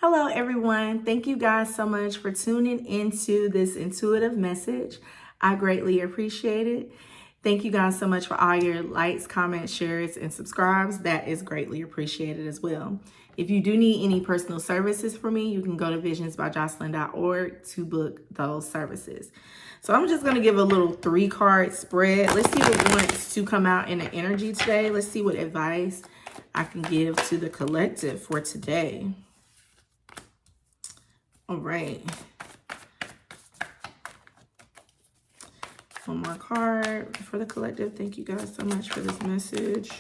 Hello, everyone. Thank you guys so much for tuning into this intuitive message. I greatly appreciate it. Thank you guys so much for all your likes, comments, shares, and subscribes. That is greatly appreciated as well. If you do need any personal services from me, you can go to visionsbyjocelyn.org to book those services. So I'm just going to give a little 3-card spread. Let's see what wants to come out in the energy today. Let's see what advice I can give to the collective for today. All right. One more card for the collective. Thank you guys so much for this message.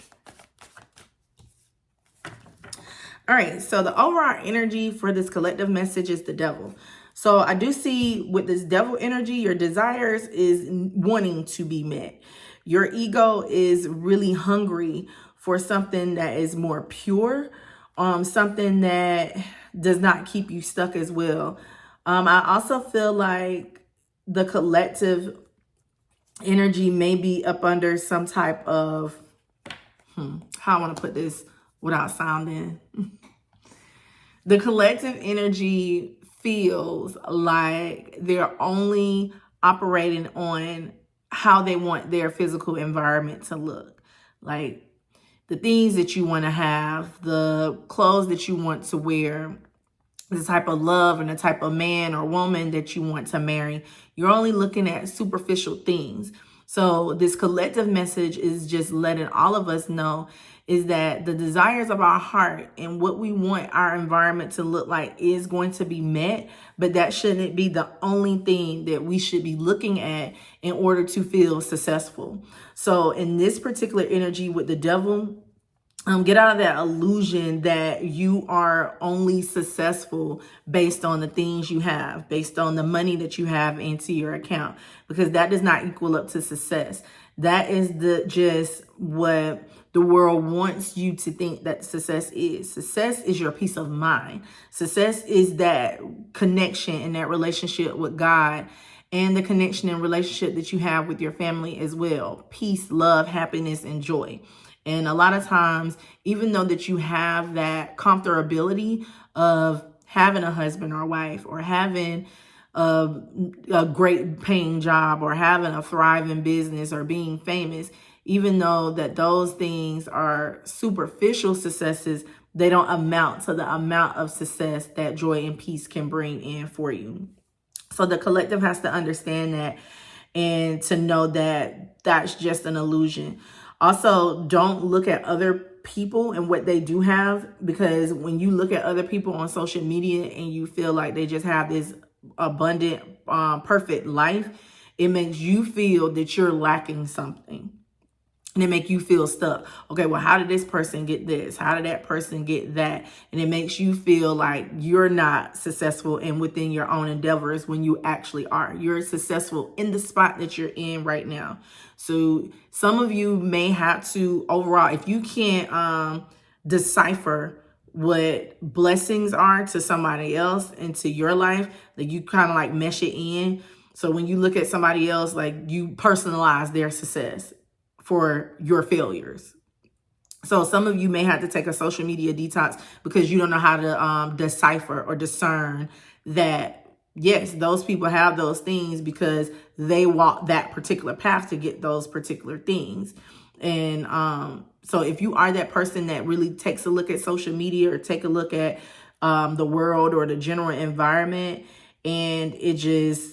All right, so the overall energy for this collective message is the devil. So I do see with this devil energy, your desires is wanting to be met. Your ego is really hungry for something that is more pure, something that does not keep you stuck as well. I also feel like the collective energy may be up under some type of, how I want to put this without sounding. The collective energy feels like they're only operating on how they want their physical environment to look. Like the things that you want to have, the clothes that you want to wear, the type of love and the type of man or woman that you want to marry. You're only looking at superficial things. So this collective message is just letting all of us know is that the desires of our heart and what we want our environment to look like is going to be met, but that shouldn't be the only thing that we should be looking at in order to feel successful. So in this particular energy with the devil, get out of that illusion that you are only successful based on the things you have, based on the money that you have into your account, because that does not equal up to success. That is just what the world wants you to think that success is. Success is your peace of mind. Success is that connection and that relationship with God and the connection and relationship that you have with your family as well. Peace, love, happiness, and joy. And a lot of times, even though that you have that comfortability of having a husband or wife or having a great paying job or having a thriving business or being famous, even though that those things are superficial successes, they don't amount to the amount of success that joy and peace can bring in for you. So the collective has to understand that and to know that that's just an illusion. Also, don't look at other people and what they do have, because when you look at other people on social media and you feel like they just have this abundant, perfect life, it makes you feel that you're lacking something. And it make you feel stuck. Okay, well, how did this person get this? How did that person get that? And it makes you feel like you're not successful and within your own endeavors when you actually are. You're successful in the spot that you're in right now. So some of you may have to, overall, if you can't decipher what blessings are to somebody else and to your life, like you kind of like mesh it in. So when you look at somebody else, like you personalize their success for your failures. So some of you may have to take a social media detox because you don't know how to decipher or discern that, yes, those people have those things because they walk that particular path to get those particular things. And so if you are that person that really takes a look at social media or take a look at the world or the general environment, and it just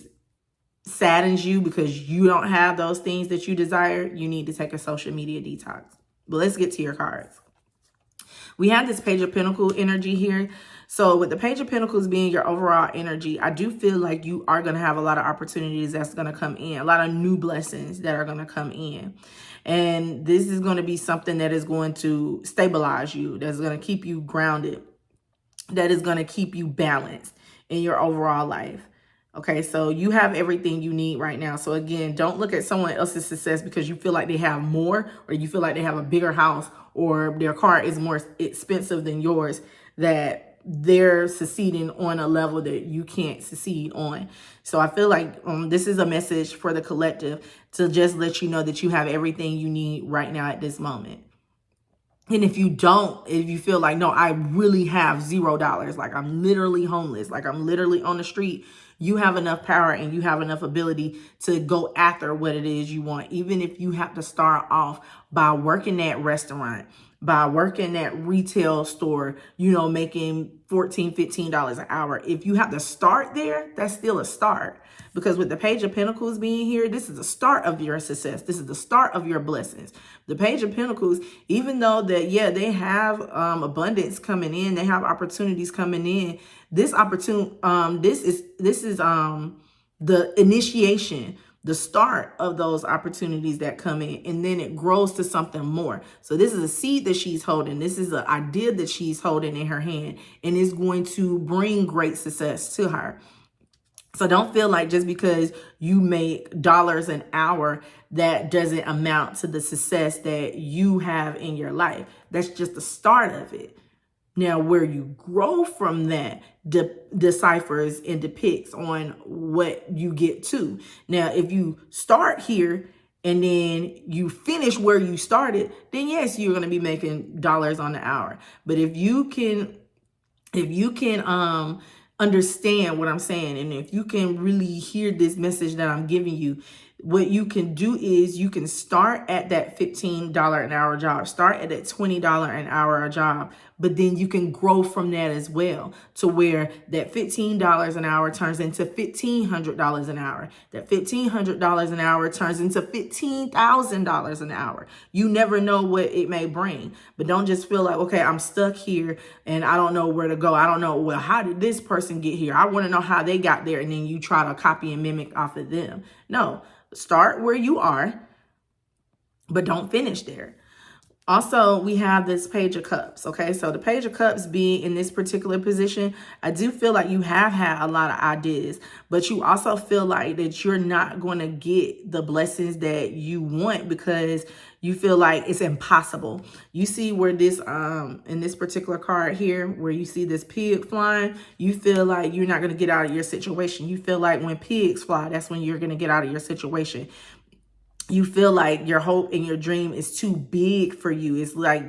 saddens you because you don't have those things that you desire, you need to take a social media detox. But let's get to your cards. We have this Page of Pentacles energy here. So with the Page of Pentacles being your overall energy, I do feel like you are going to have a lot of opportunities that's going to come in, a lot of new blessings that are going to come in. And this is going to be something that is going to stabilize you, that's going to keep you grounded, that is going to keep you balanced in your overall life. Okay, so you have everything you need right now. So again, don't look at someone else's success because you feel like they have more, or you feel like they have a bigger house, or their car is more expensive than yours, that they're succeeding on a level that you can't succeed on. So I feel like this is a message for the collective to just let you know that you have everything you need right now at this moment. And if you feel like, no, I really have $0, like I'm literally homeless, like I'm literally on the street, you have enough power and you have enough ability to go after what it is you want. Even if you have to start off by working that restaurant, by working that retail store, making $14, $15 an hour. If you have to start there, that's still a start. Because with the Page of Pentacles being here, this is the start of your success. This is the start of your blessings. The Page of Pentacles, even though that, yeah, they have abundance coming in, they have opportunities coming in. This opportunity, this is the initiation, the start of those opportunities that come in, and then it grows to something more. So this is a seed that she's holding. This is an idea that she's holding in her hand, and it's going to bring great success to her. So don't feel like just because you make dollars an hour, that doesn't amount to the success that you have in your life. That's just the start of it. Now, where you grow from that deciphers and depicts on what you get to. Now, if you start here and then you finish where you started, then yes, you're going to be making dollars on the hour. But if you can understand what I'm saying, and if you can really hear this message that I'm giving you, what you can do is you can start at that $15 an hour job, start at that $20 an hour job, but then you can grow from that as well, to where that $15 an hour turns into $1,500 an hour. That $1,500 an hour turns into $15,000 an hour. You never know what it may bring, but don't just feel like, okay, I'm stuck here and I don't know where to go. I don't know, well, how did this person get here? I want to know how they got there. And then you try to copy and mimic off of them. No, start where you are, but don't finish there. Also, we have this Page of Cups, okay? So the Page of Cups being in this particular position, I do feel like you have had a lot of ideas, but you also feel like that you're not going to get the blessings that you want because you feel like it's impossible. You see where this, in this particular card here, where you see this pig flying, you feel like you're not going to get out of your situation. You feel like when pigs fly, that's when you're going to get out of your situation. You feel like your hope and your dream is too big for you. It's like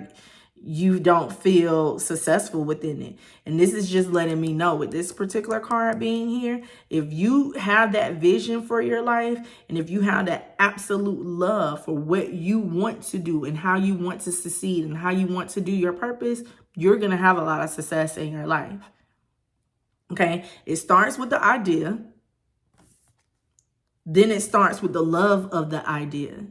you don't feel successful within it. And this is just letting me know, with this particular card being here, if you have that vision for your life, and if you have that absolute love for what you want to do and how you want to succeed and how you want to do your purpose, you're going to have a lot of success in your life. Okay? It starts with the idea. Then it starts with the love of the idea.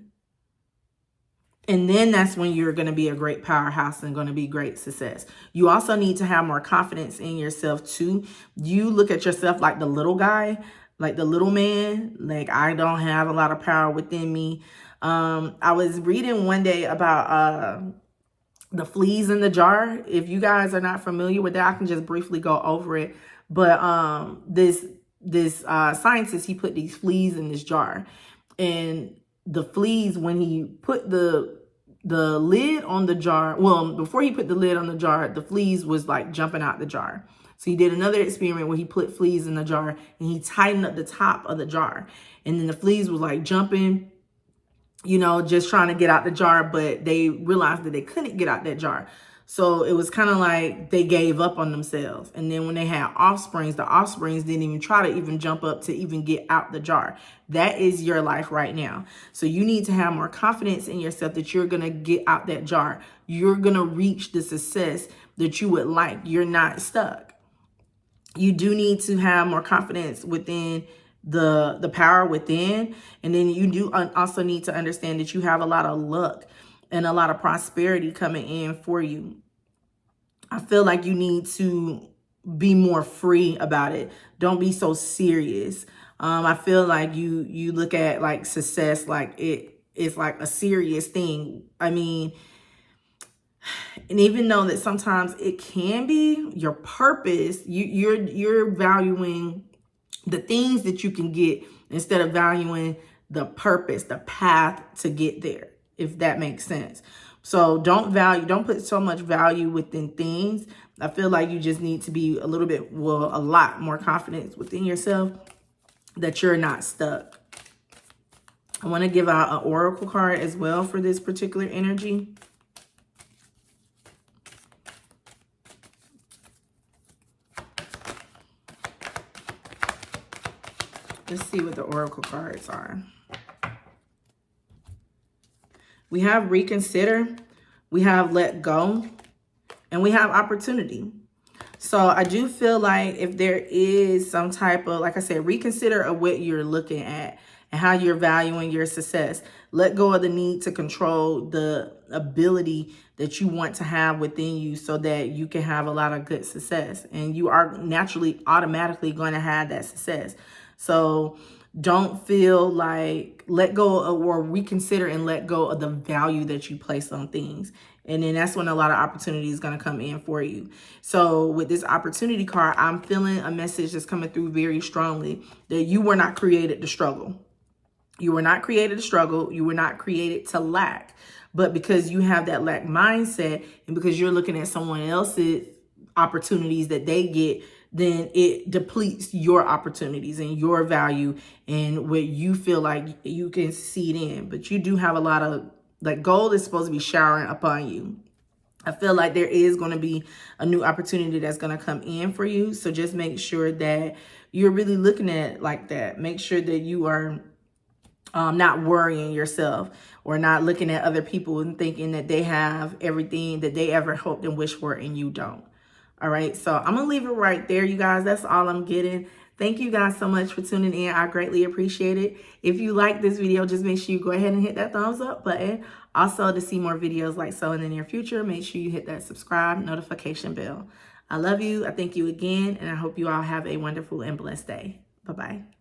And then that's when you're going to be a great powerhouse and going to be great success. You also need to have more confidence in yourself too. You look at yourself like the little guy, like the little man, like I don't have a lot of power within me. I was reading one day about the fleas in the jar. If you guys are not familiar with that, I can just briefly go over it. But this scientist, he put these fleas in this jar, and the fleas, when he put the lid on the jar, well, before he put the lid on the jar, the fleas was like jumping out the jar. So he did another experiment where he put fleas in the jar and he tightened up the top of the jar, and then the fleas was like jumping, just trying to get out the jar, but they realized that they couldn't get out that jar. So it was kind of like they gave up on themselves. And then when they had offsprings, the offsprings didn't even try to even jump up to even get out the jar. That is your life right now. So you need to have more confidence in yourself that you're going to get out that jar. You're going to reach the success that you would like. You're not stuck. You do need to have more confidence within the power within. And then you do also need to understand that you have a lot of luck and a lot of prosperity coming in for you. I feel like you need to be more free about it. Don't be so serious. I feel like you look at like success like it's like a serious thing. I mean, and even though that sometimes it can be your purpose, you're valuing the things that you can get instead of valuing the purpose, the path to get there, if that makes sense. So don't put so much value within things. I feel like you just need to be a lot more confident within yourself that you're not stuck. I want to give out an oracle card as well for this particular energy. Let's see what the oracle cards are. We have reconsider, we have let go, and we have opportunity. So I do feel like if there is some type of, like I said, reconsider of what you're looking at and how you're valuing your success. Let go of the need to control the ability that you want to have within you so that you can have a lot of good success. And you are naturally, automatically going to have that success. So don't feel like, let go of, or reconsider and let go of the value that you place on things. And then that's when a lot of opportunity is going to come in for you. So with this opportunity card, I'm feeling a message that's coming through very strongly that you were not created to struggle. You were not created to struggle. You were not created to lack. But because you have that lack mindset and because you're looking at someone else's opportunities that they get, then it depletes your opportunities and your value and what you feel like you can succeed in. But you do have a lot of, like, gold is supposed to be showering upon you. I feel like there is going to be a new opportunity that's going to come in for you. So just make sure that you're really looking at it like that. Make sure that you are not worrying yourself or not looking at other people and thinking that they have everything that they ever hoped and wished for and you don't. All right, so I'm gonna leave it right there, you guys. That's all I'm getting. Thank you guys so much for tuning in. I greatly appreciate it. If you like this video, just make sure you go ahead and hit that thumbs up button. Also, to see more videos like so in the near future, make sure you hit that subscribe notification bell. I love you. I thank you again, and I hope you all have a wonderful and blessed day. Bye-bye.